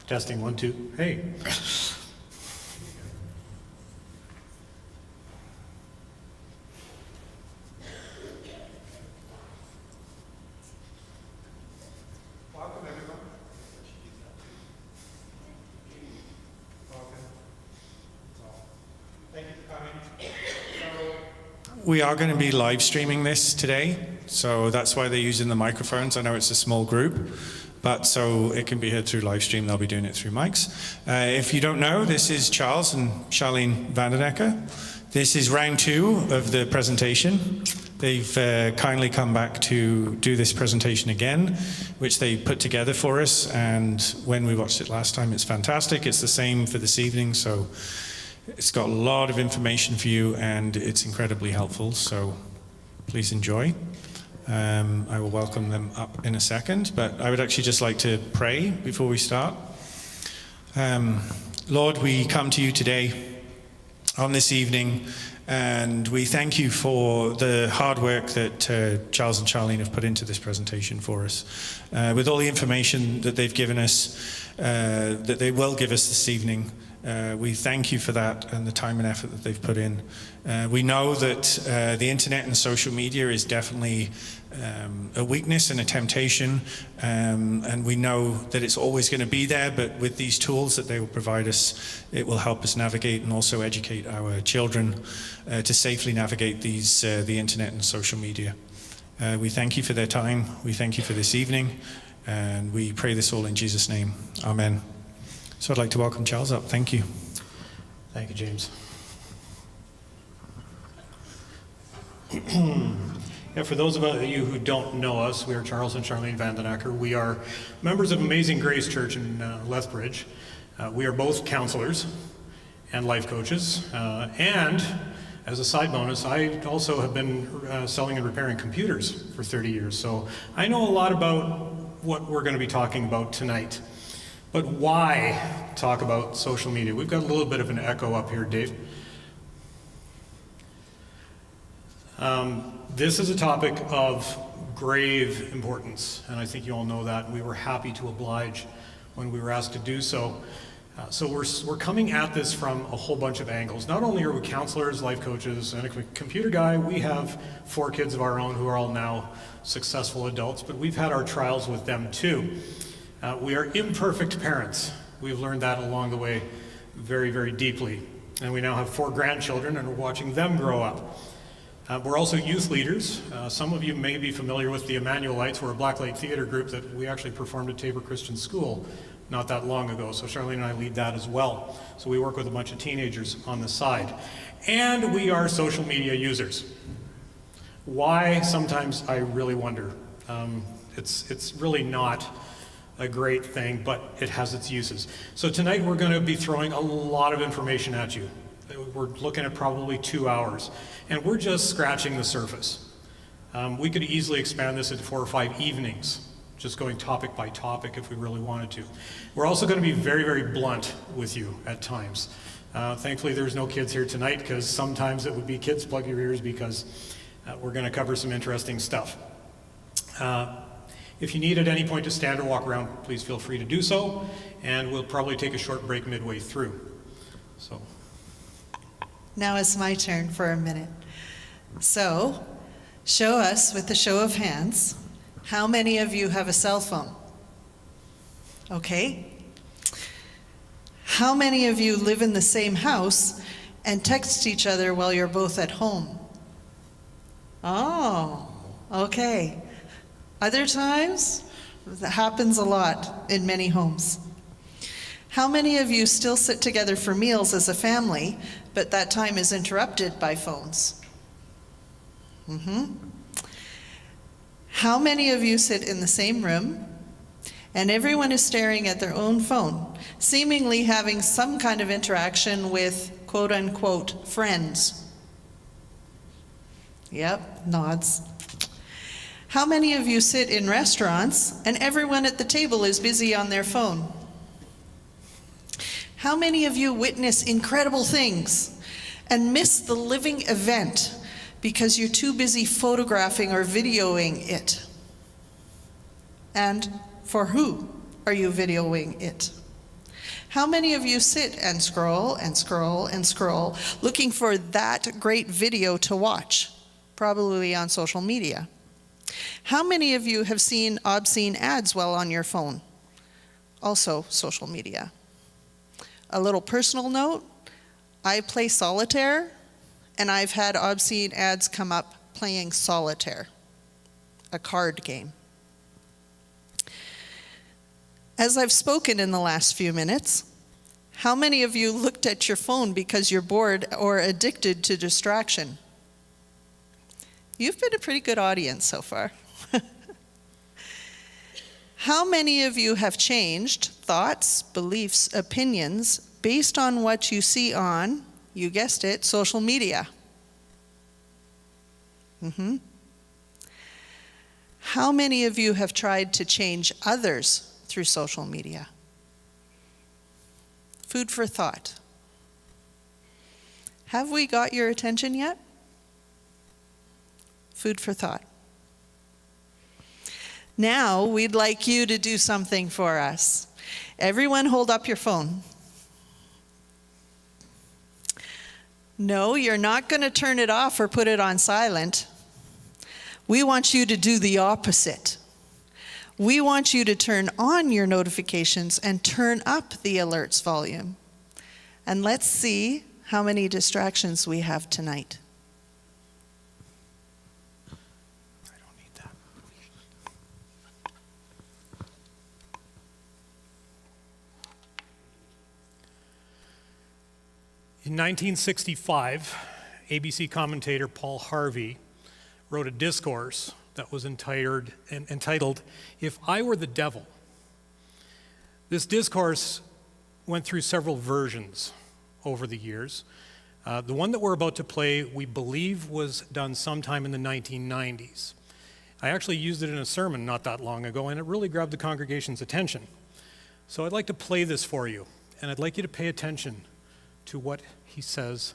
Testing 1, 2. Hey. Welcome, everyone. Thank you for coming. We are going to be live streaming this today, so that's why they're using the microphones. I know it's a small group, but so it can be heard through live stream. They'll be doing it through mics. If you don't know, this is Charles and Charlene Vandenecker. This is round 2 of the presentation. They've kindly come back to do this presentation again, which they put together for us, and when we watched it last time, it's fantastic. It's the same for this evening, so it's got a lot of information for you, and it's incredibly helpful, so please enjoy. I will welcome them up in a second, but I would actually just like to pray before we start. Lord, we come to you today on this evening, and we thank you for the hard work that Charles and Charlene have put into this presentation for us. With all the information that they've given us, that they will give us this evening, we thank you for that and the time and effort that they've put in. We know that the internet and social media is definitely a weakness and a temptation, and we know that it's always going to be there, but with these tools that they will provide us, it will help us navigate and also educate our children to safely navigate the internet and social media. We thank you for their time. We thank you for this evening, and we pray this all in Jesus' name. Amen. So I'd like to welcome Charles up. Thank you. Thank you, James. Yeah, for those of you who don't know us, we are Charles and Charlene Vandenecker. We are members of Amazing Grace Church in Lethbridge. We are both counselors and life coaches. And as a side bonus, I also have been selling and repairing computers for 30 years. So I know a lot about what we're going to be talking about tonight. But why talk about social media? We've got a little bit of an echo up here, Dave. This is a topic of grave importance, and I think you all know that. We were happy to oblige when we were asked to do so. So we're coming at this from a whole bunch of angles. Not only are we counselors, life coaches, and a computer guy, we have 4 kids of our own who are all now successful adults, but we've had our trials with them too. We are imperfect parents. We've learned that along the way very, very deeply. And we now have 4 grandchildren, and we're watching them grow up. We're also youth leaders. Some of you may be familiar with the Emmanuelites. We're a Blacklight theater group that we actually performed at Tabor Christian School not that long ago. So Charlene and I lead that as well. So we work with a bunch of teenagers on the side. And we are social media users. Why? Sometimes I really wonder. It's really not a great thing, but it has its uses. So tonight we're going to be throwing a lot of information at you. We're looking at probably 2 hours, and we're just scratching the surface. We could easily expand this into 4 or 5 evenings, just going topic by topic if we really wanted to. We're also going to be very, very blunt with you at times. Thankfully there's no kids here tonight, because sometimes it would be kids, plug your ears, because we're going to cover some interesting stuff. If you need at any point to stand or walk around, please feel free to do so, and we'll probably take a short break midway through. So. Now it's my turn for a minute. So, show us with a show of hands, how many of you have a cell phone? Okay. How many of you live in the same house and text each other while you're both at home? Oh, okay. Other times, that happens a lot in many homes. How many of you still sit together for meals as a family, but that time is interrupted by phones? How many of you sit in the same room and everyone is staring at their own phone, seemingly having some kind of interaction with quote-unquote friends? Yep, nods. How many of you sit in restaurants and everyone at the table is busy on their phone? How many of you witness incredible things and miss the living event because you're too busy photographing or videoing it? And for who are you videoing it? How many of you sit and scroll and scroll and scroll looking for that great video to watch, probably on social media? How many of you have seen obscene ads while on your phone? Also social media. A little personal note, I play solitaire, and I've had obscene ads come up playing solitaire, a card game. As I've spoken in the last few minutes, how many of you looked at your phone because you're bored or addicted to distraction? You've been a pretty good audience so far. How many of you have changed thoughts, beliefs, opinions based on what you see on, you guessed it, social media? How many of you have tried to change others through social media? Food for thought. Have we got your attention yet? Food for thought. Now, we'd like you to do something for us. Everyone hold up your phone. No, you're not going to turn it off or put it on silent. We want you to do the opposite. We want you to turn on your notifications and turn up the alerts volume. And let's see how many distractions we have tonight. In 1965, ABC commentator Paul Harvey wrote a discourse that was entitled, "If I Were the Devil." This discourse went through several versions over the years. The one that we're about to play, we believe, was done sometime in the 1990s. I actually used it in a sermon not that long ago, and it really grabbed the congregation's attention. So I'd like to play this for you, and I'd like you to pay attention to what he says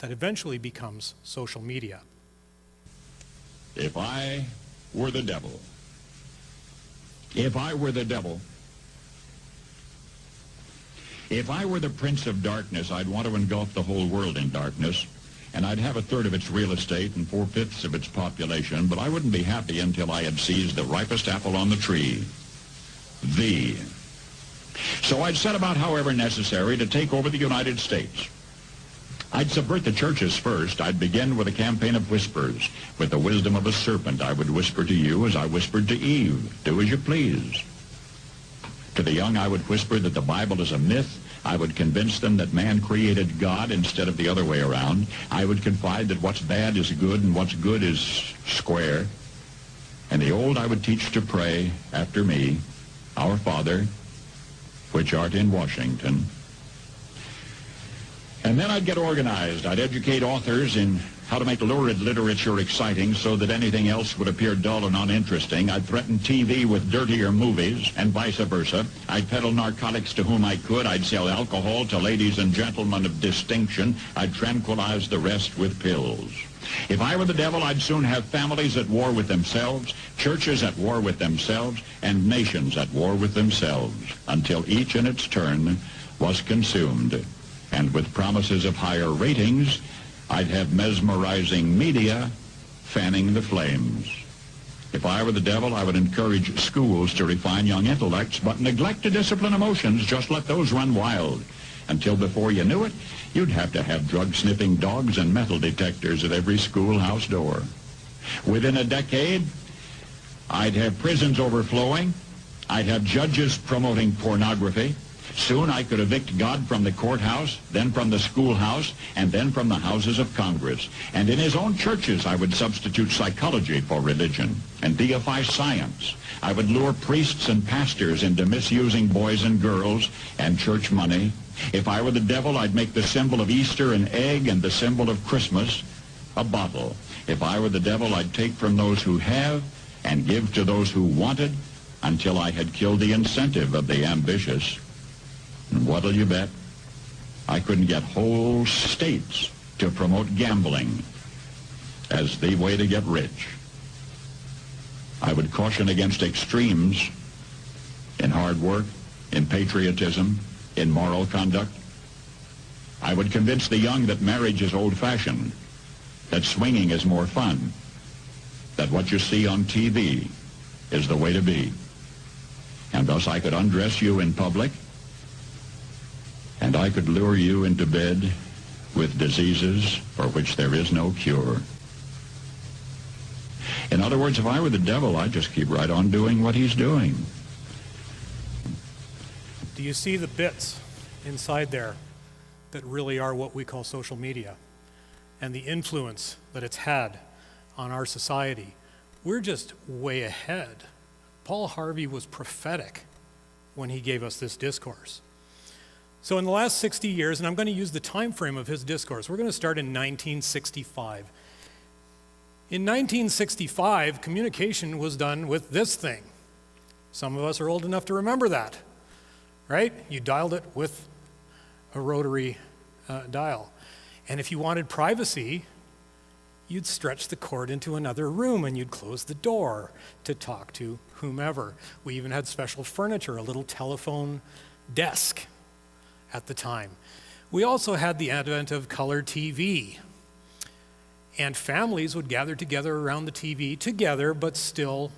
that eventually becomes social media. If I were the devil, if I were the devil, if I were the prince of darkness, I'd want to engulf the whole world in darkness, and I'd have a third of its real estate and 4/5 of its population, but I wouldn't be happy until I had seized the ripest apple on the tree, thee. So I'd set about, however necessary, to take over the United States. I'd subvert the churches first. I'd begin with a campaign of whispers. With the wisdom of a serpent, I would whisper to you as I whispered to Eve, do as you please. To the young, I would whisper that the Bible is a myth. I would convince them that man created God instead of the other way around. I would confide that what's bad is good and what's good is square. And the old I would teach to pray after me, Our Father, which art in Washington. And then I'd get organized. I'd educate authors in how to make lurid literature exciting so that anything else would appear dull and uninteresting. I'd threaten TV with dirtier movies and vice versa. I'd peddle narcotics to whom I could. I'd sell alcohol to ladies and gentlemen of distinction. I'd tranquilize the rest with pills. If I were the devil, I'd soon have families at war with themselves, churches at war with themselves, and nations at war with themselves, until each in its turn was consumed. And with promises of higher ratings, I'd have mesmerizing media fanning the flames. If I were the devil, I would encourage schools to refine young intellects, but neglect to discipline emotions. Just let those run wild. Until before you knew it, you'd have to have drug-sniffing dogs and metal detectors at every schoolhouse door. Within a decade, I'd have prisons overflowing. I'd have judges promoting pornography. Soon I could evict God from the courthouse, then from the schoolhouse, and then from the houses of Congress. And in his own churches, I would substitute psychology for religion and deify science. I would lure priests and pastors into misusing boys and girls and church money. If I were the devil, I'd make the symbol of Easter an egg and the symbol of Christmas a bottle. If I were the devil, I'd take from those who have and give to those who wanted until I had killed the incentive of the ambitious. And what'll you bet? I couldn't get whole states to promote gambling as the way to get rich. I would caution against extremes in hard work, in patriotism, in moral conduct. I would convince the young that marriage is old-fashioned, that swinging is more fun, that what you see on TV is the way to be. And thus I could undress you in public, and I could lure you into bed with diseases for which there is no cure. In other words, if I were the devil, I'd just keep right on doing what he's doing. Do you see the bits inside there that really are what we call social media and the influence that it's had on our society? We're just way ahead. Paul Harvey was prophetic when he gave us this discourse. So in the last 60 years, and I'm going to use the time frame of his discourse, we're going to start in 1965. In 1965, communication was done with this thing. Some of us are old enough to remember that, right? You dialed it with a rotary dial. And if you wanted privacy, you'd stretch the cord into another room and you'd close the door to talk to whomever. We even had special furniture, a little telephone desk at the time. We also had the advent of color TV. And families would gather together around the TV together, but still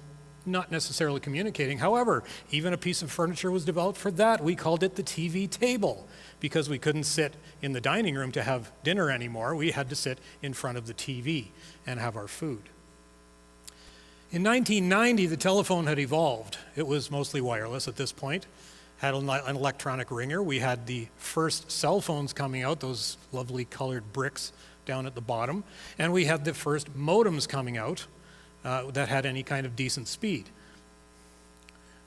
not necessarily communicating. However, even a piece of furniture was developed for that. We called it the TV table because we couldn't sit in the dining room to have dinner anymore. We had to sit in front of the TV and have our food. In 1990, the telephone had evolved. It was mostly wireless at this point. Had an electronic ringer. We had the first cell phones coming out, those lovely colored bricks down at the bottom. And we had the first modems coming out that had any kind of decent speed.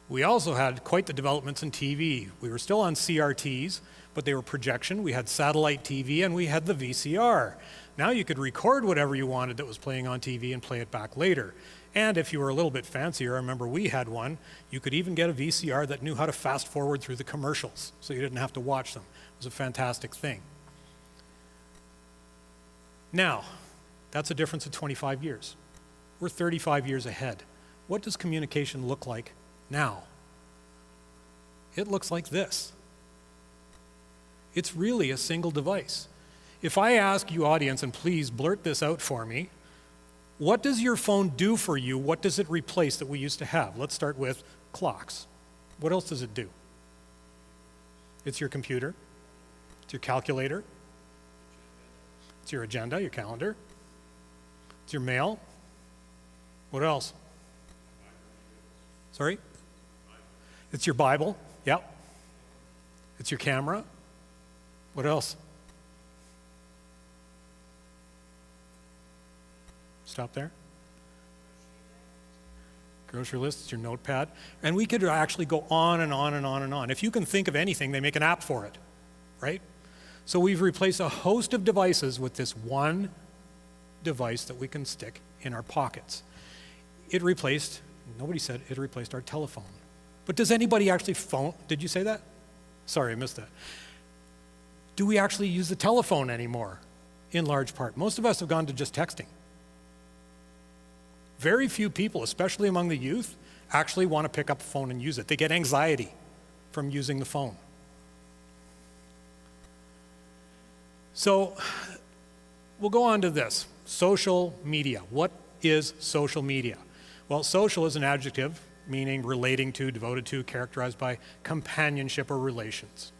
We also had quite the developments in TV. We were still on CRTs, but they were projection. We had satellite TV and we had the VCR. Now you could record whatever you wanted that was playing on TV and play it back later. And if you were a little bit fancier, I remember we had one, you could even get a VCR that knew how to fast forward through the commercials, so you didn't have to watch them. It was a fantastic thing. Now, that's a difference of 25 years. We're 35 years ahead. What does communication look like now? It looks like this. It's really a single device. If I ask you, audience, and please blurt this out for me, what does your phone do for you? What does it replace that we used to have? Let's start with clocks. What else does it do? It's your computer. It's your calculator. It's your agenda, your calendar. It's your mail. What else? Sorry? It's your Bible. Yep. It's your camera. What else? Stop there. Grocery list, it's your notepad. And we could actually go on and on and on and on. If you can think of anything, they make an app for it, right? So we've replaced a host of devices with this one device that we can stick in our pockets. It replaced, nobody said it replaced our telephone. But does anybody actually did you say that? Sorry, I missed that. Do we actually use the telephone anymore? In large part. Most of us have gone to just texting. Very few people, especially among the youth, actually want to pick up a phone and use it. They get anxiety from using the phone. So we'll go on to this. Social media. What is social media? Well, social is an adjective meaning relating to, devoted to, characterized by companionship or relations,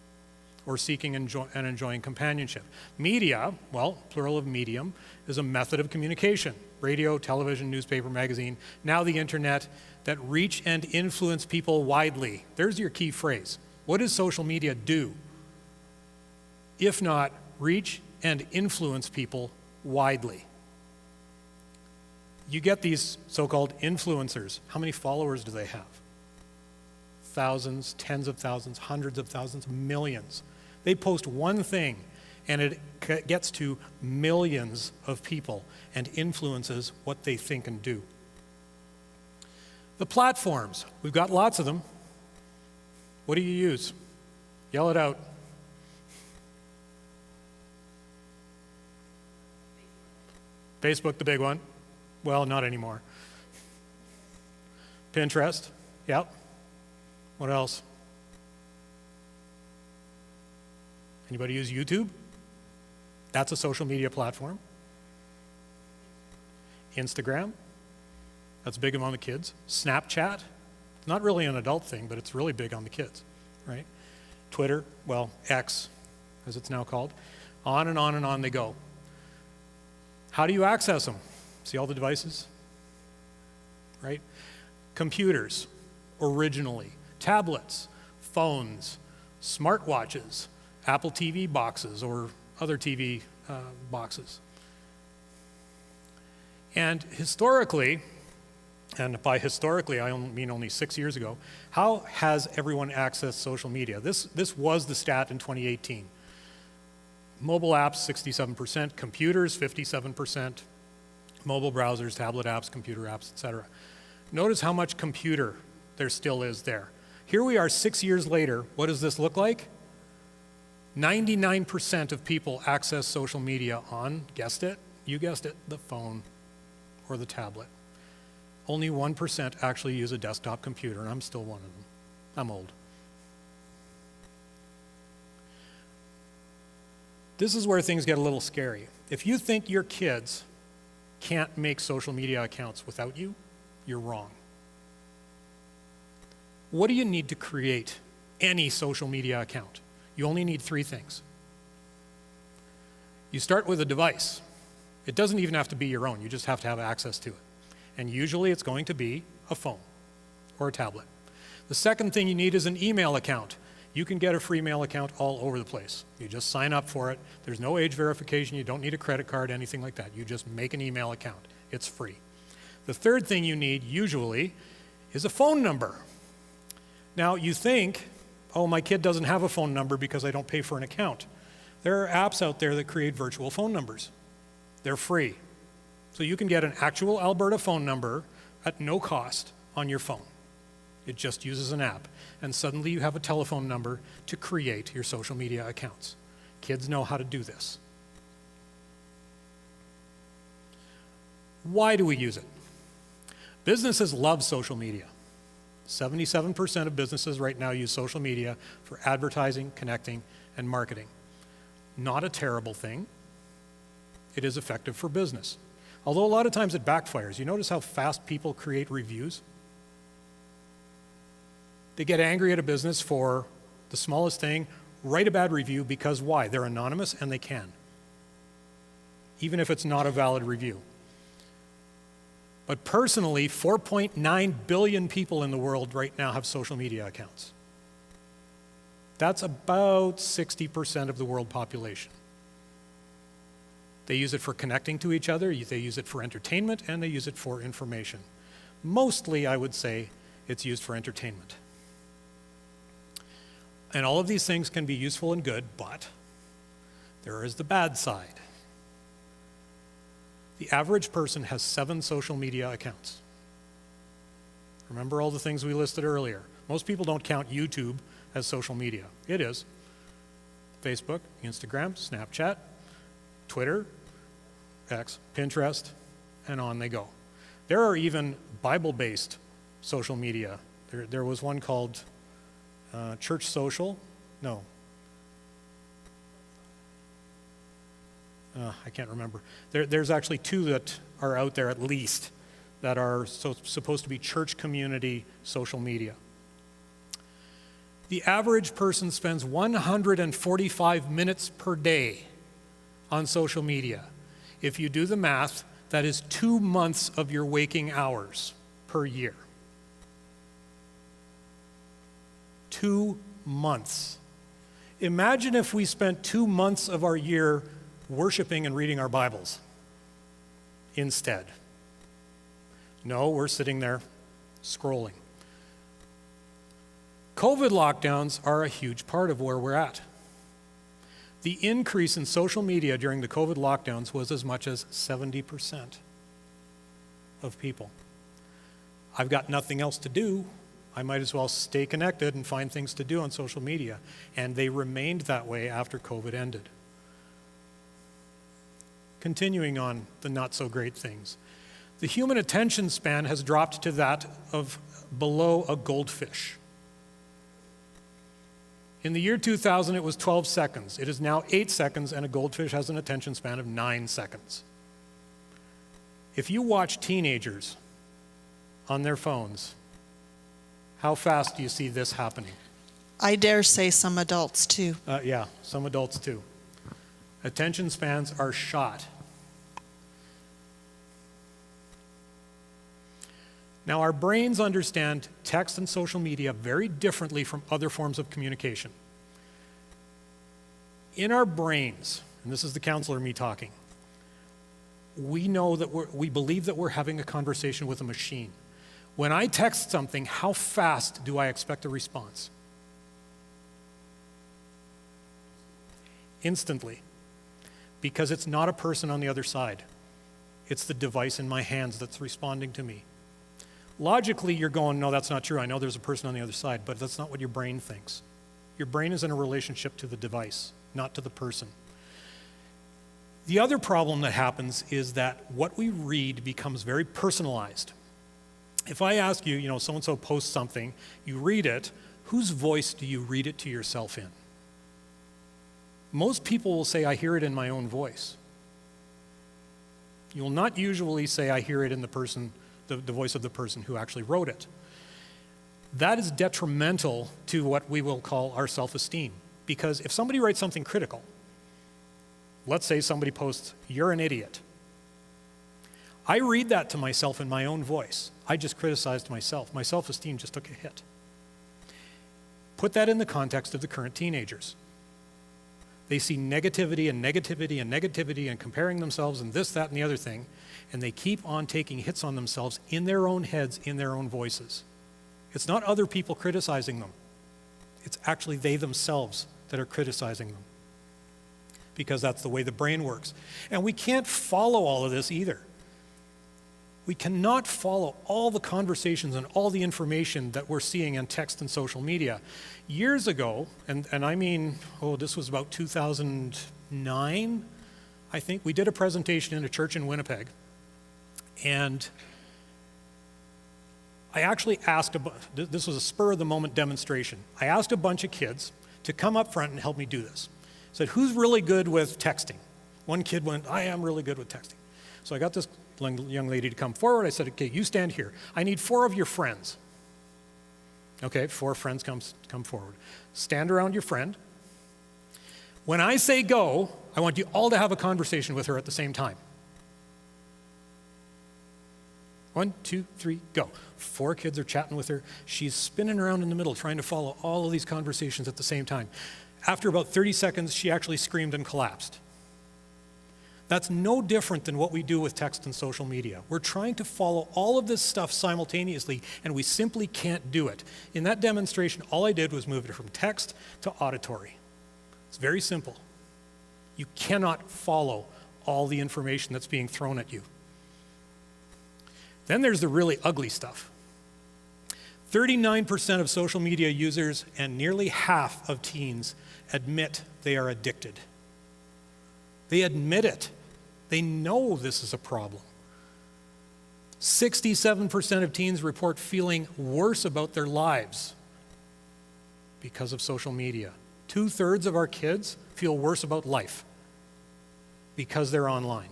or seeking and enjoying companionship. Media, well, plural of medium, is a method of communication. Radio, television, newspaper, magazine, now the internet, that reach and influence people widely. There's your key phrase. What does social media do? If not reach and influence people widely. You get these so-called influencers. How many followers do they have? Thousands, tens of thousands, hundreds of thousands, millions. They post one thing and it gets to millions of people and influences what they think and do. The platforms, we've got lots of them. What do you use? Yell it out. Facebook, the big one. Well, not anymore. Pinterest, yep. What else? Anybody use YouTube? That's a social media platform. Instagram, that's big among the kids. Snapchat, it's not really an adult thing, but it's really big on the kids, right? Twitter, well, X, as it's now called. On and on and on they go. How do you access them? See all the devices? Right? Computers, originally. Tablets, phones, smartwatches, Apple TV boxes or other TV boxes. And historically, and by historically I mean only 6 years ago, how has everyone accessed social media? This was the stat in 2018. Mobile apps, 67%, computers, 57%, mobile browsers, tablet apps, computer apps, etc. Notice how much computer there still is there. Here we are 6 years later. What does this look like? 99% of people access social media on, guessed it, you guessed it, the phone or the tablet. Only 1% actually use a desktop computer, and I'm still one of them. I'm old. This is where things get a little scary. If you think your kids can't make social media accounts without you, you're wrong. What do you need to create any social media account? You only need 3 things. You start with a device. It doesn't even have to be your own. You just have to have access to it. And usually it's going to be a phone or a tablet. The second thing you need is an email account. You can get a free mail account all over the place. You just sign up for it. There's no age verification. You don't need a credit card, anything like that. You just make an email account. It's free. The third thing you need usually is a phone number. Now you think, oh, my kid doesn't have a phone number because I don't pay for an account. There are apps out there that create virtual phone numbers. They're free. So you can get an actual Alberta phone number at no cost on your phone. It just uses an app. And suddenly you have a telephone number to create your social media accounts. Kids know how to do this. Why do we use it? Businesses love social media. 77% of businesses right now use social media for advertising, connecting, and marketing. Not a terrible thing. It is effective for business. Although a lot of times it backfires. You notice how fast people create reviews? They get angry at a business for the smallest thing, write a bad review because why? They're anonymous and they can. Even if it's not a valid review. But personally, 4.9 billion people in the world right now have social media accounts. That's about 60% of the world population. They use it for connecting to each other, they use it for entertainment, and they use it for information. Mostly, I would say, it's used for entertainment. And all of these things can be useful and good, but there is the bad side. The average person has 7 social media accounts. Remember all the things we listed earlier. Most people don't count YouTube as social media. It is. Facebook, Instagram, Snapchat, Twitter, X, Pinterest, and on they go. There are even Bible-based social media. There was one called Church Social. No. I can't remember. There's actually 2 that are out there at least that are supposed to be church community social media. The average person spends 145 minutes per day on social media. If you do the math, that is 2 months of your waking hours per year. 2 months. Imagine if we spent 2 months of our year worshiping and reading our Bibles instead. No, we're sitting there scrolling. COVID lockdowns are a huge part of where we're at. The increase in social media during the COVID lockdowns was as much as 70% of people. I've got nothing else to do. I might as well stay connected and find things to do on social media. And they remained that way after COVID ended. Continuing on the not so great things. The human attention span has dropped to that of below a goldfish. In the year 2000, it was 12 seconds. It is now 8 seconds, and a goldfish has an attention span of 9 seconds. If you watch teenagers on their phones, how fast do you see this happening? I dare say some adults too. Yeah, some adults too. Attention spans are shot. Now, our brains understand text and social media very differently from other forms of communication. In our brains, and this is the counselor me talking, we know that we believe that we're having a conversation with a machine. When I text something, how fast do I expect a response? Instantly. Because it's not a person on the other side. It's the device in my hands that's responding to me. Logically, you're going, no, that's not true. I know there's a person on the other side, but that's not what your brain thinks. Your brain is in a relationship to the device, not to the person. The other problem that happens is that what we read becomes very personalized. If I ask you, so-and-so posts something, you read it, whose voice do you read it to yourself in? Most people will say, I hear it in my own voice. You will not usually say, I hear it in the voice of the person who actually wrote it. That is detrimental to what we will call our self-esteem. Because if somebody writes something critical, let's say somebody posts, you're an idiot. I read that to myself in my own voice. I just criticized myself. My self-esteem just took a hit. Put that in the context of the current teenagers. They see negativity and negativity and negativity and comparing themselves and this, that, and the other thing, and they keep on taking hits on themselves in their own heads, in their own voices. It's not other people criticizing them. It's actually they themselves that are criticizing them, because that's the way the brain works. And we can't follow all of this either. We cannot follow all the conversations and all the information that we're seeing in text and social media. Years ago, and I mean, this was about 2009, I think, we did a presentation in a church in Winnipeg. And I actually asked, this was a spur-of-the-moment demonstration. I asked a bunch of kids to come up front and help me do this. I said, who's really good with texting? One kid went, I am really good with texting. So I got this young lady to come forward. I said, okay, you stand here. I need 4 of your friends. Okay, 4 friends come forward. Stand around your friend. When I say go, I want you all to have a conversation with her at the same time. 1, 2, 3, go. 4 kids are chatting with her. She's spinning around in the middle trying to follow all of these conversations at the same time. After about 30 seconds, she actually screamed and collapsed. That's no different than what we do with text and social media. We're trying to follow all of this stuff simultaneously, and we simply can't do it. In that demonstration, all I did was move it from text to auditory. It's very simple. You cannot follow all the information that's being thrown at you. Then there's the really ugly stuff. 39% of social media users and nearly half of teens admit they are addicted. They admit it. They know this is a problem. 67% of teens report feeling worse about their lives because of social media. 2/3 of our kids feel worse about life because they're online.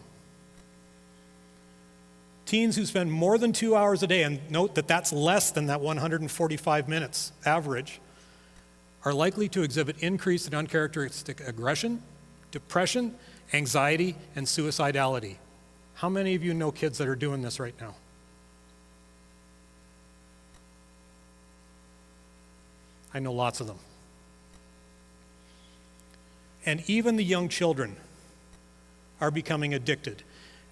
Teens who spend more than 2 hours a day, and note that that's less than that 145 minutes average, are likely to exhibit increased and uncharacteristic aggression, depression, anxiety, and suicidality. How many of you know kids that are doing this right now? I know lots of them. And even the young children are becoming addicted.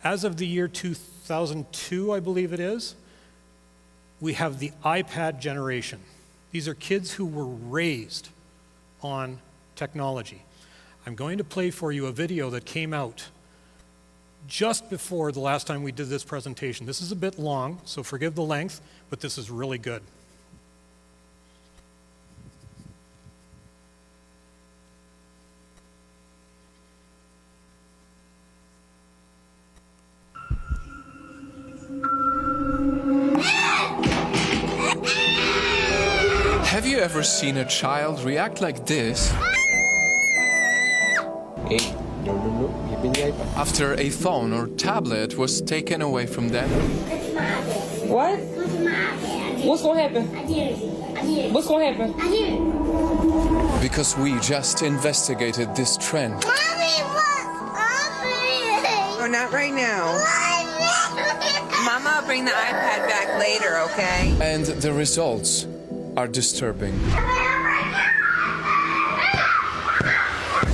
As of the year 2002, I believe it is, we have the iPad generation. These are kids who were raised on technology. I'm going to play for you a video that came out just before the last time we did this presentation. This is a bit long, so forgive the length, but this is really good. Have you ever seen a child react like this Hey, no, give me the iPad. after a phone or tablet was taken away from them? What? What's gonna happen? What's gonna happen? Because we just investigated this trend. Oh, not right now. Mama, will bring the iPad back later, okay? And the results are disturbing.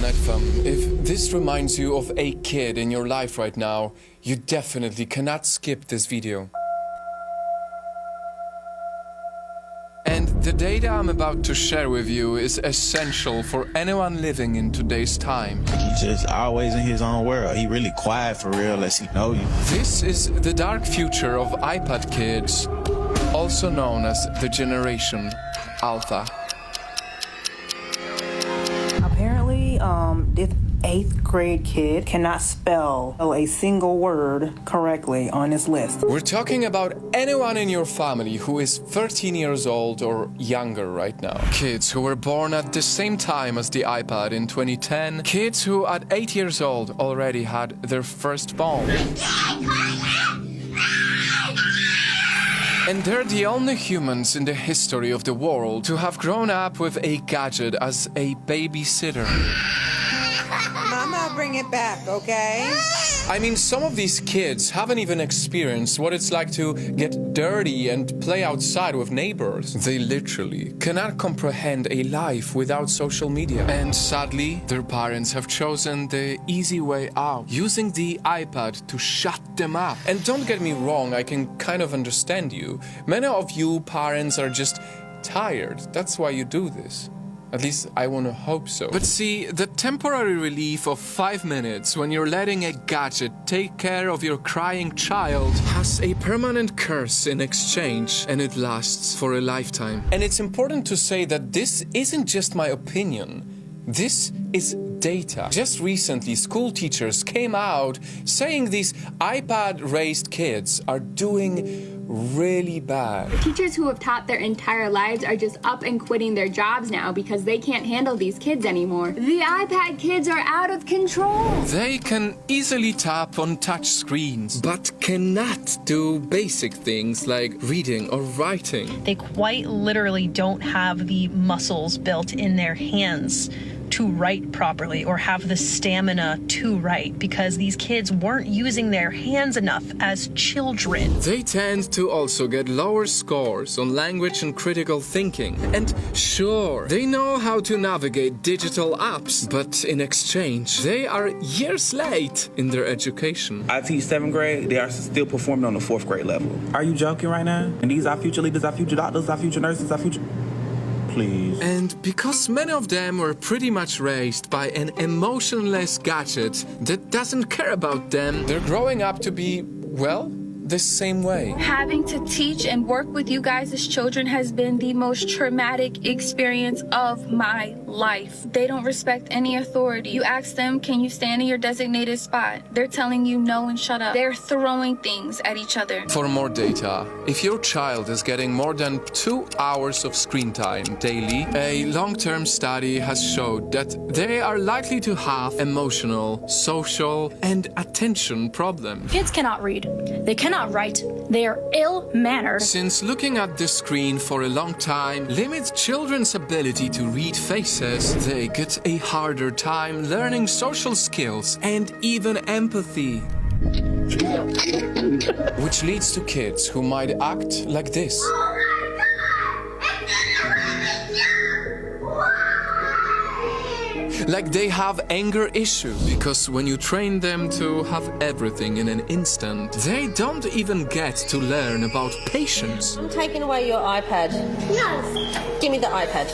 Nightfam, if this reminds you of a kid in your life right now, you definitely cannot skip this video. And the data I'm about to share with you is essential for anyone living in today's time. He's just always in his own world. He really quiet for real unless he know you. This is the dark future of iPad kids, also known as the Generation Alpha. Apparently, this 8th grade kid cannot spell a single word correctly on his list. We're talking about anyone in your family who is 13 years old or younger right now. Kids who were born at the same time as the iPad in 2010. Kids who at 8 years old already had their first phone. And they're the only humans in the history of the world to have grown up with a gadget as a babysitter. Mama, bring it back, okay? I mean, some of these kids haven't even experienced what it's like to get dirty and play outside with neighbors. They literally cannot comprehend a life without social media. And sadly, their parents have chosen the easy way out, using the iPad to shut them up. And don't get me wrong, I can kind of understand you. Many of you parents are just tired. That's why you do this. At least I want to hope so. But see, the temporary relief of 5 minutes when you're letting a gadget take care of your crying child has a permanent curse in exchange, and it lasts for a lifetime. And it's important to say that this isn't just my opinion. This is data. Just recently, school teachers came out saying these iPad-raised kids are doing really bad. Teachers who have taught their entire lives are just up and quitting their jobs now because they can't handle these kids anymore. The iPad kids are out of control. They can easily tap on touch screens, but cannot do basic things like reading or writing. They quite literally don't have the muscles built in their hands to write properly or have the stamina to write because these kids weren't using their hands enough as children. They tend to also get lower scores on language and critical thinking. And sure, they know how to navigate digital apps, but in exchange, they are years late in their education. I teach 7th grade, they are still performing on the 4th grade level. Are you joking right now? And these are future leaders, our future doctors, our future nurses, our future... Please. And because many of them were pretty much raised by an emotionless gadget that doesn't care about them, they're growing up to be, well, the same way. Having to teach and work with you guys as children has been the most traumatic experience of my life. They don't respect any authority. You ask them, can you stand in your designated spot? They're telling you no and shut up. They're throwing things at each other. For more data, if your child is getting more than 2 hours of screen time daily, a long-term study has showed that they are likely to have emotional, social, and attention problems. Kids cannot read. They cannot write. They are ill-mannered. Since looking at the screen for a long time limits children's ability to read faces, they get a harder time learning social skills and even empathy. Which leads to kids who might act like this. Like they have anger issues, because when you train them to have everything in an instant, they don't even get to learn about patience. I'm taking away your iPad. No. Give me the iPad.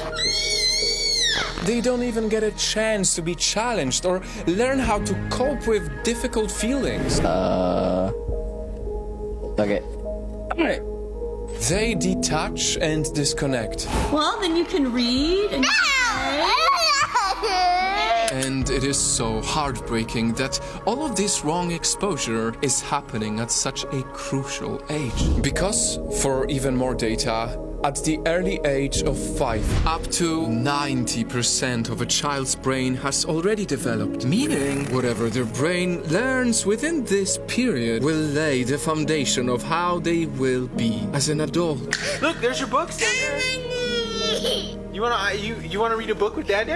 They don't even get a chance to be challenged or learn how to cope with difficult feelings. Okay. Alright. They detach and disconnect. Well, then you can read and And it is so heartbreaking that all of this wrong exposure is happening at such a crucial age. Because, for even more data, at the early age of 5. Up to 90% of a child's brain has already developed, meaning whatever their brain learns within this period will lay the foundation of how they will be as an adult. Look, there's your books down there. You wanna read a book with Dad?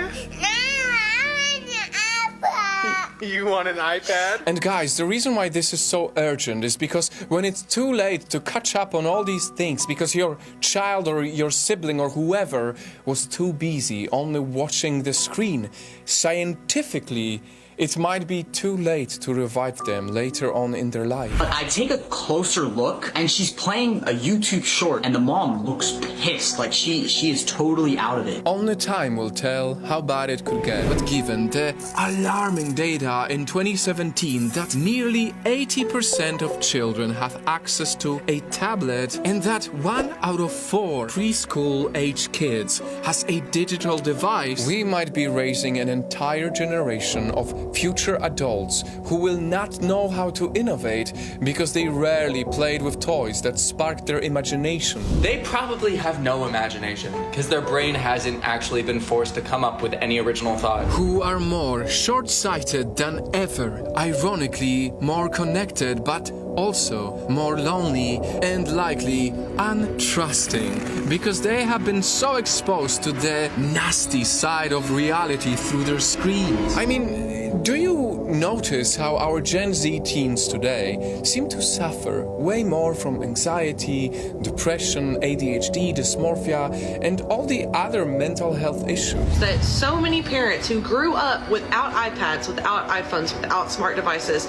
You want an iPad? And guys, the reason why this is so urgent is because when it's too late to catch up on all these things because your child or your sibling or whoever was too busy only watching the screen, scientifically, it might be too late to revive them later on in their life. But I take a closer look and she's playing a YouTube short and the mom looks pissed, like she is totally out of it. Only time will tell how bad it could get. But given the alarming data in 2017 that nearly 80% of children have access to a tablet and that 1 out of 4 preschool-age kids has a digital device, we might be raising an entire generation of future adults who will not know how to innovate because they rarely played with toys that sparked their imagination. They probably have no imagination because their brain hasn't actually been forced to come up with any original thought. Who are more short-sighted than ever, ironically more connected but also more lonely and likely untrusting because they have been so exposed to the nasty side of reality through their screens. I mean, do you notice how our Gen Z teens today seem to suffer way more from anxiety, depression, ADHD, dysmorphia, and all the other mental health issues? That so many parents who grew up without iPads, without iPhones, without smart devices,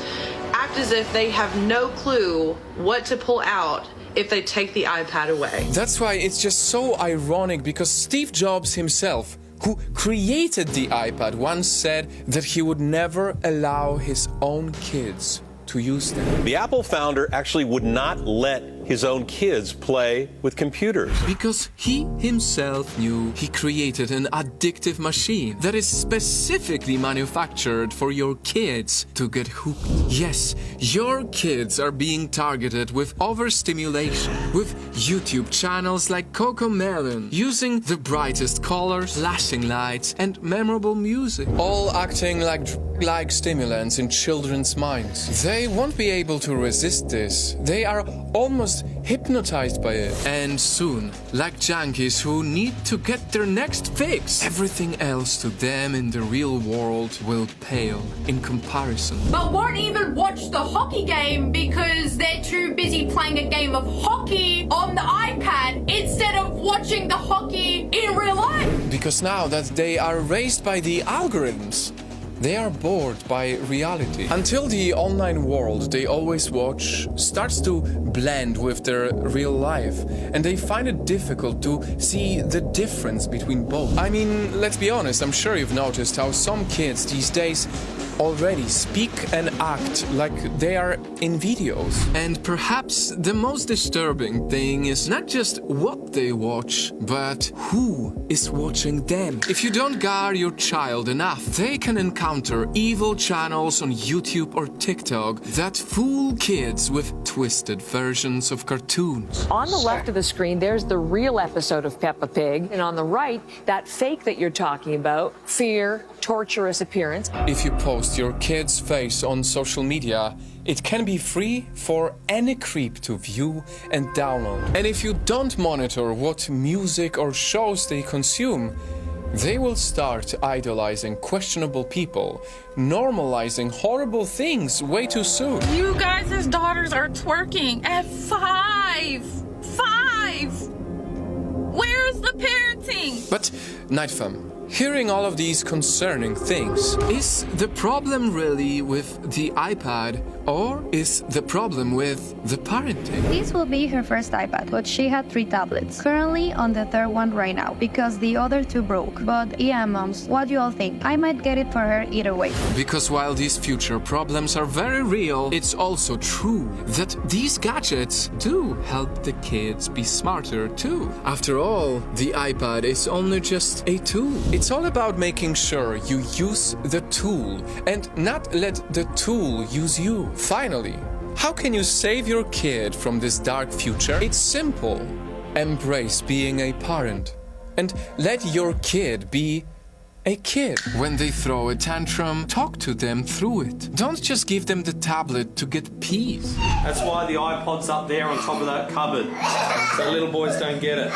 act as if they have no clue what to pull out if they take the iPad away. That's why it's just so ironic because Steve Jobs himself, who created the iPad, once said that he would never allow his own kids to use them. The Apple founder actually would not let his own kids play with computers. Because he himself knew he created an addictive machine that is specifically manufactured for your kids to get hooked. Yes, your kids are being targeted with overstimulation, with YouTube channels like Cocomelon, using the brightest colors, flashing lights, and memorable music, all acting like stimulants in children's minds. They won't be able to resist this. They are almost hypnotized by it. And soon, like junkies who need to get their next fix, everything else to them in the real world will pale in comparison. But won't even watch the hockey game because they're too busy playing a game of hockey on the iPad instead of watching the hockey in real life. Because now that they are raised by the algorithms, they are bored by reality. Until the online world they always watch starts to blend with their real life, and they find it difficult to see the difference between both. I mean, let's be honest, I'm sure you've noticed how some kids these days already speak and act like they are in videos. And perhaps the most disturbing thing is not just what they watch, but who is watching them. If you don't guard your child enough, they can encounter evil channels on YouTube or TikTok that fool kids with twisted versions of cartoons. On the left of the screen, there's the real episode of Peppa Pig, and on the right, that fake that you're talking about, fear, torturous appearance. If you post your kid's face on social media, it can be free for any creep to view and download. And if you don't monitor what music or shows they consume, they will start idolizing questionable people, normalizing horrible things way too soon. You guys' daughters are twerking at 5. 5! Where's the parenting? But, Nightfam, hearing all of these concerning things, is the problem really with the iPad, or is the problem with the parenting? This will be her first iPad, but she had 3 tablets. Currently on the 3rd one right now, because the other 2 broke. But yeah, moms, what do you all think? I might get it for her either way. Because while these future problems are very real, it's also true that these gadgets do help the kids be smarter too. After all, the iPad is only just a tool. It's all about making sure you use the tool and not let the tool use you. Finally, how can you save your kid from this dark future? It's simple. Embrace being a parent and let your kid be a kid. When they throw a tantrum, talk to them through it. Don't just give them the tablet to get peace. That's why the iPod's up there on top of that cupboard, so little boys don't get it.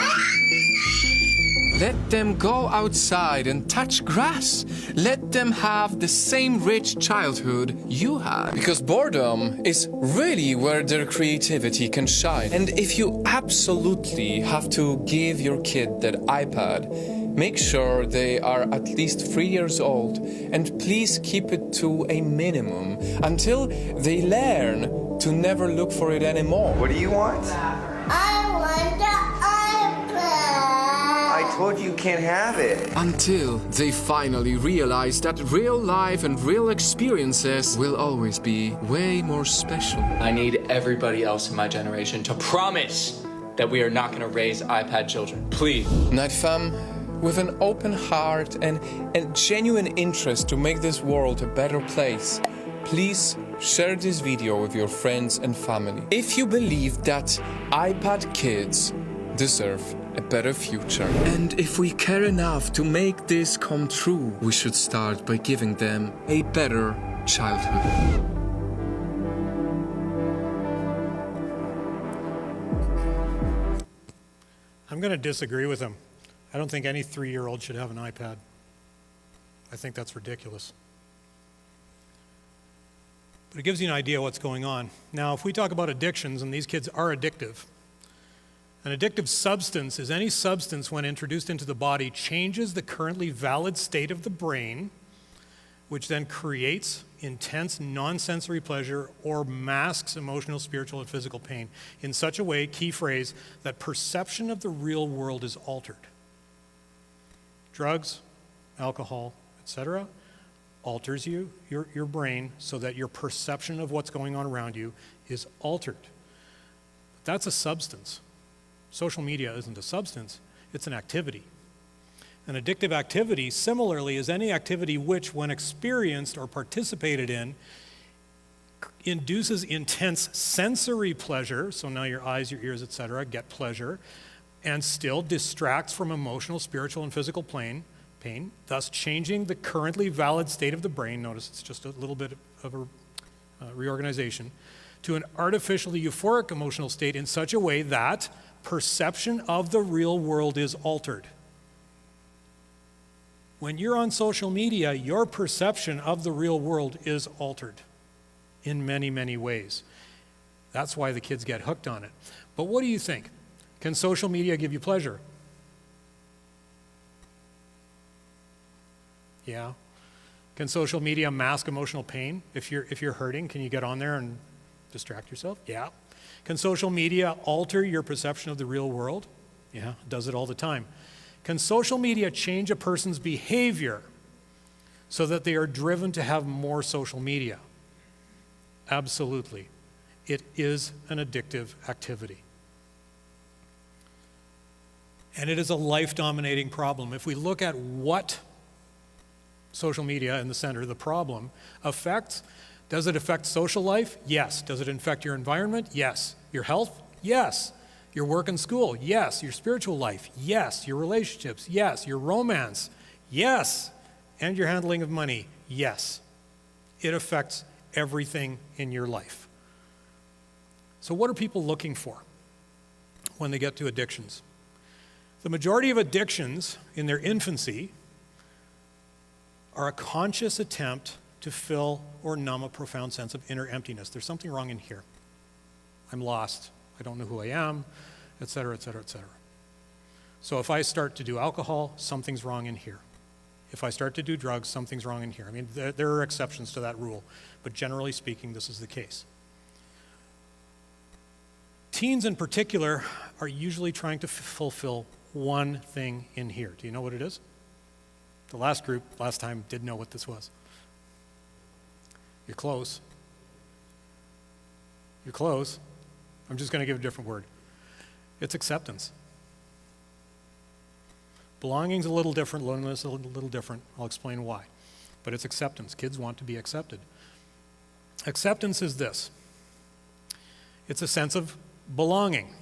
Let them go outside and touch grass. Let them have the same rich childhood you had. Because boredom is really where their creativity can shine. And if you absolutely have to give your kid that iPad, make sure they are at least 3 years old. And please keep it to a minimum until they learn to never look for it anymore. What do you want? I want the iPad. I told you can't have it. Until they finally realize that real life and real experiences will always be way more special. I need everybody else in my generation to promise that we are not going to raise iPad children. Please. Night fam, with an open heart and genuine interest to make this world a better place, please share this video with your friends and family. If you believe that iPad kids deserve a better future. And if we care enough to make this come true, we should start by giving them a better childhood. I'm going to disagree with him. I don't think any 3-year-old should have an iPad. I think that's ridiculous. But it gives you an idea what's going on. Now, if we talk about addictions, and these kids are addictive, an addictive substance is any substance when introduced into the body changes the currently valid state of the brain, which then creates intense non-sensory pleasure or masks emotional, spiritual, and physical pain in such a way, key phrase, that perception of the real world is altered. Drugs, alcohol, etc. alters your brain so that your perception of what's going on around you is altered. But that's a substance. Social media isn't a substance, it's an activity. An addictive activity, similarly, is any activity which, when experienced or participated in, induces intense sensory pleasure, so now your eyes, your ears, etc., get pleasure, and still distracts from emotional, spiritual, and physical pain, thus changing the currently valid state of the brain, notice it's just a little bit of a reorganization, to an artificially euphoric emotional state in such a way that perception of the real world is altered. When you're on social media, your perception of the real world is altered in many, many ways. That's why the kids get hooked on it. But what do you think? Can social media give you pleasure? Yeah. Can social media mask emotional pain? If you're hurting, can you get on there and distract yourself? Yeah. Can social media alter your perception of the real world? Yeah, it does it all the time. Can social media change a person's behavior so that they are driven to have more social media? Absolutely. It is an addictive activity. And it is a life-dominating problem. If we look at what social media in the center of the problem affects, does it affect social life? Yes. Does it affect your environment? Yes. Your health? Yes. Your work and school? Yes. Your spiritual life? Yes. Your relationships? Yes. Your romance? Yes. And your handling of money? Yes. It affects everything in your life. So what are people looking for when they get to addictions? The majority of addictions in their infancy are a conscious attempt to fill or numb a profound sense of inner emptiness. There's something wrong in here. I'm lost. I don't know who I am, etc., etc., etc. So if I start to do alcohol, something's wrong in here. If I start to do drugs, something's wrong in here. I mean, there are exceptions to that rule, but generally speaking, this is the case. Teens in particular are usually trying to fulfill one thing in here. Do you know what it is? The last group, last time, did know what this was. You're close. You're close. I'm just going to give a different word. It's acceptance. Belonging's a little different, loneliness a little different. I'll explain why. But it's acceptance. Kids want to be accepted. Acceptance is this. It's a sense of belonging.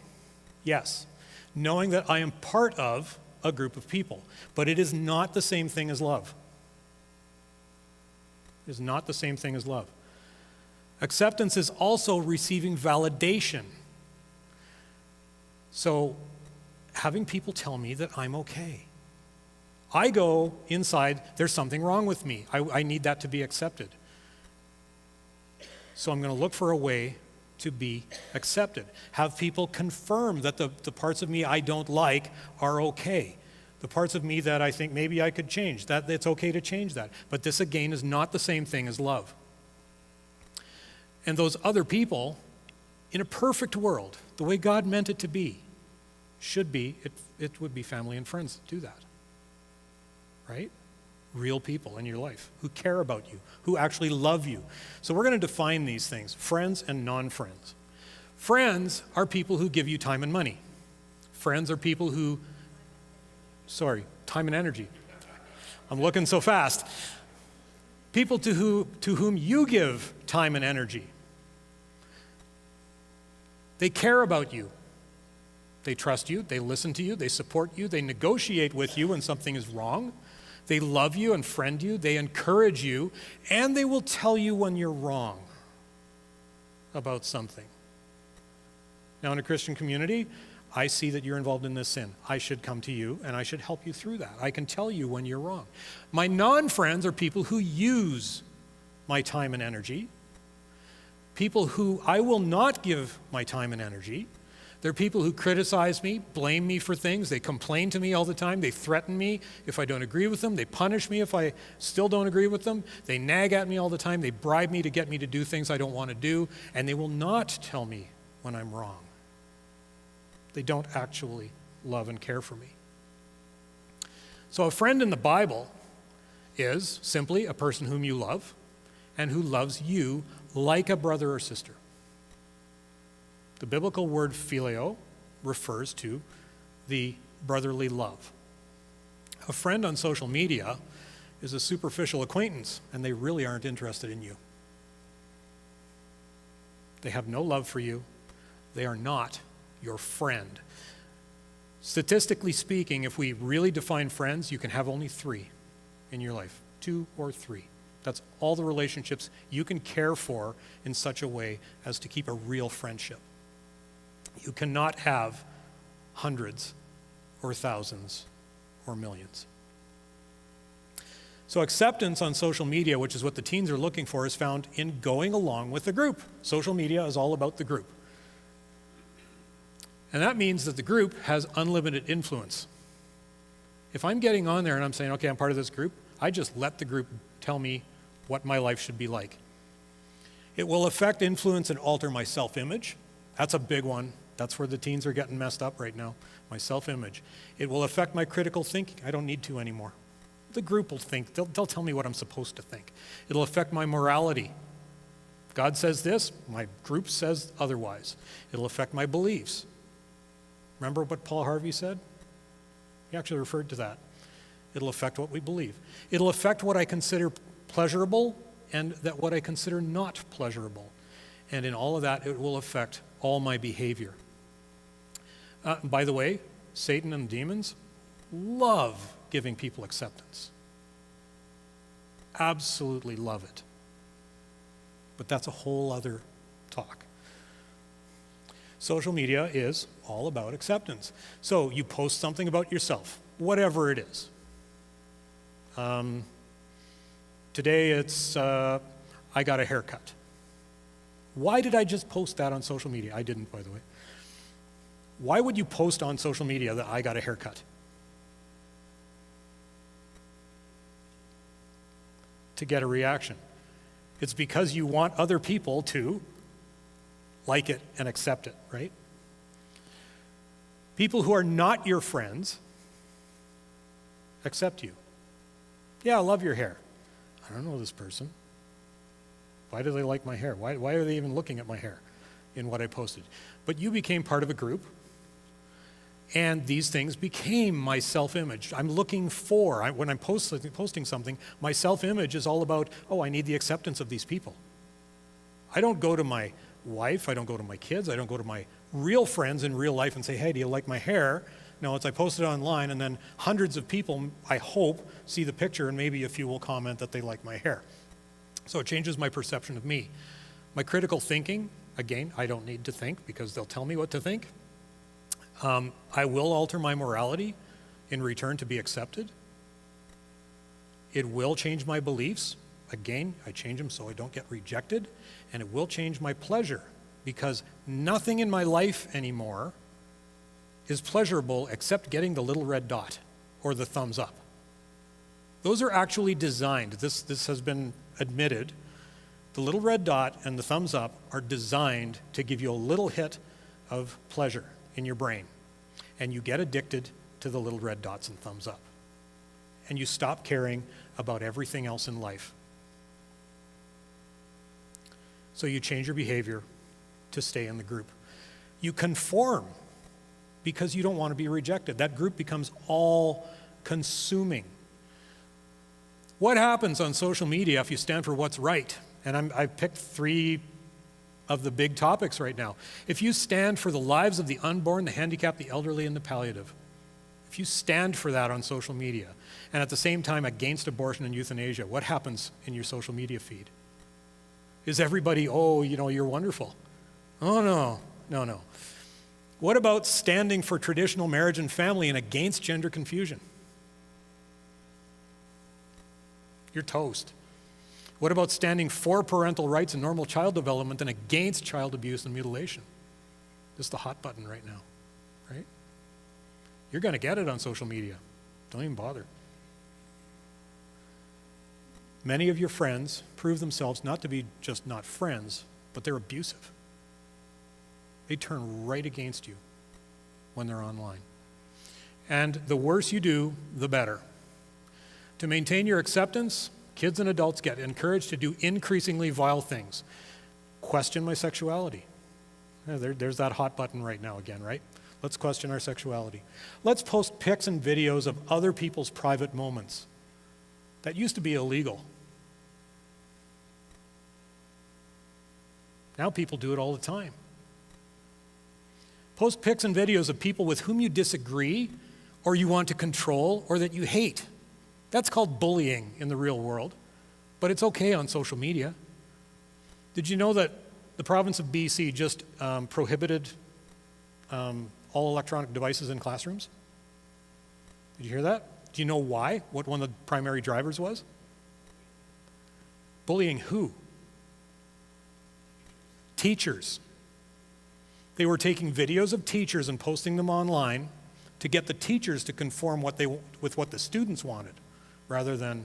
Yes. knowing that I am part of a group of people. But it is not the same thing as love. It is not the same thing as love. Acceptance is also receiving validation. So, having people tell me that I'm okay. I go inside, there's something wrong with me. I need that to be accepted. So I'm going to look for a way to be accepted. Have people confirm that the parts of me I don't like are okay. The parts of me that I think maybe I could change, that it's okay to change that. But this, again, is not the same thing as love. And those other people, in a perfect world, the way God meant it to be, should be, it would be family and friends that do that. Right? Real people in your life who care about you, who actually love you. So we're going to define these things, friends and non-friends. Friends are people who give you time and money. Friends are people who, time and energy. I'm looking so fast. People to whom you give time and energy. They care about you. They trust you, they listen to you, they support you, they negotiate with you when something is wrong. They love you and friend you, they encourage you, and they will tell you when you're wrong about something. Now, in a Christian community, I see that you're involved in this sin. I should come to you and I should help you through that. I can tell you when you're wrong. My non-friends are people who use my time and energy, people who I will not give my time and energy. They're people who criticize me, blame me for things. They complain to me all the time. They threaten me if I don't agree with them. They punish me if I still don't agree with them. They nag at me all the time. They bribe me to get me to do things I don't want to do. And they will not tell me when I'm wrong. They don't actually love and care for me. So a friend in the Bible is simply a person whom you love and who loves you like a brother or sister. The biblical word phileo refers to the brotherly love. A friend on social media is a superficial acquaintance, and they really aren't interested in you. They have no love for you. They are not your friend. Statistically speaking, if we really define friends, you can have only 3 in your life, 2 or 3. That's all the relationships you can care for in such a way as to keep a real friendship. You cannot have hundreds or thousands or millions. So acceptance on social media, which is what the teens are looking for, is found in going along with the group. Social media is all about the group. And that means that the group has unlimited influence. If I'm getting on there and I'm saying, okay, I'm part of this group, I just let the group tell me what my life should be like. It will affect, influence, and alter my self-image. That's a big one. That's where the teens are getting messed up right now, my self-image. It will affect my critical thinking. I don't need to anymore. The group will think. They'll tell me what I'm supposed to think. It'll affect my morality. God says this, my group says otherwise. It'll affect my beliefs. Remember what Paul Harvey said? He actually referred to that. It'll affect what we believe. It'll affect what I consider pleasurable and that what I consider not pleasurable. And in all of that, it will affect all my behavior. By the way, Satan and demons love giving people acceptance. Absolutely love it. But that's a whole other talk. Social media is all about acceptance. So you post something about yourself, whatever it is. Today it's, I got a haircut. Why did I just post that on social media? I didn't, by the way. Why would you post on social media that I got a haircut? To get a reaction. It's because you want other people to like it and accept it, right? People who are not your friends accept you. Yeah, I love your hair. I don't know this person. Why do they like my hair? Why are they even looking at my hair in what I posted? But you became part of a group, and these things became my self-image. I'm looking for, when I'm posting something, my self-image is all about, oh, I need the acceptance of these people. I don't go to my wife, I don't go to my kids, I don't go to my real friends in real life and say, hey, do you like my hair? No, it's I post it online, and then hundreds of people, I hope, see the picture, and maybe a few will comment that they like my hair. So it changes my perception of me. My critical thinking, again, I don't need to think because they'll tell me what to think. I will alter my morality in return to be accepted. It will change my beliefs. Again, I change them so I don't get rejected. And it will change my pleasure because nothing in my life anymore is pleasurable except getting the little red dot or the thumbs up. Those are actually designed. This has been admitted. The little red dot and the thumbs up are designed to give you a little hit of pleasure in your brain. And you get addicted to the little red dots and thumbs up. And you stop caring about everything else in life. So you change your behavior to stay in the group. You conform because you don't want to be rejected. That group becomes all-consuming. What happens on social media if you stand for what's right? And I've picked 3 of the big topics right now. If you stand for the lives of the unborn, the handicapped, the elderly, and the palliative, if you stand for that on social media, and at the same time against abortion and euthanasia, what happens in your social media feed? Is everybody, oh, you know, you're wonderful? Oh, no. What about standing for traditional marriage and family and against gender confusion? You're toast. What about standing for parental rights and normal child development and against child abuse and mutilation? Just the hot button right now, right? You're going to get it on social media. Don't even bother. Many of your friends prove themselves not to be just not friends, but they're abusive. They turn right against you when they're online. And the worse you do, the better. To maintain your acceptance, kids and adults get encouraged to do increasingly vile things. Question my sexuality. There's that hot button right now again, right? Let's question our sexuality. Let's post pics and videos of other people's private moments. That used to be illegal. Now people do it all the time. Post pics and videos of people with whom you disagree, or you want to control, or that you hate. That's called bullying in the real world, but it's okay on social media. Did you know that the province of BC just prohibited all electronic devices in classrooms? Did you hear that? Do you know why? What one of the primary drivers was? Bullying who? Teachers. They were taking videos of teachers and posting them online to get the teachers to conform with what the students wanted, rather than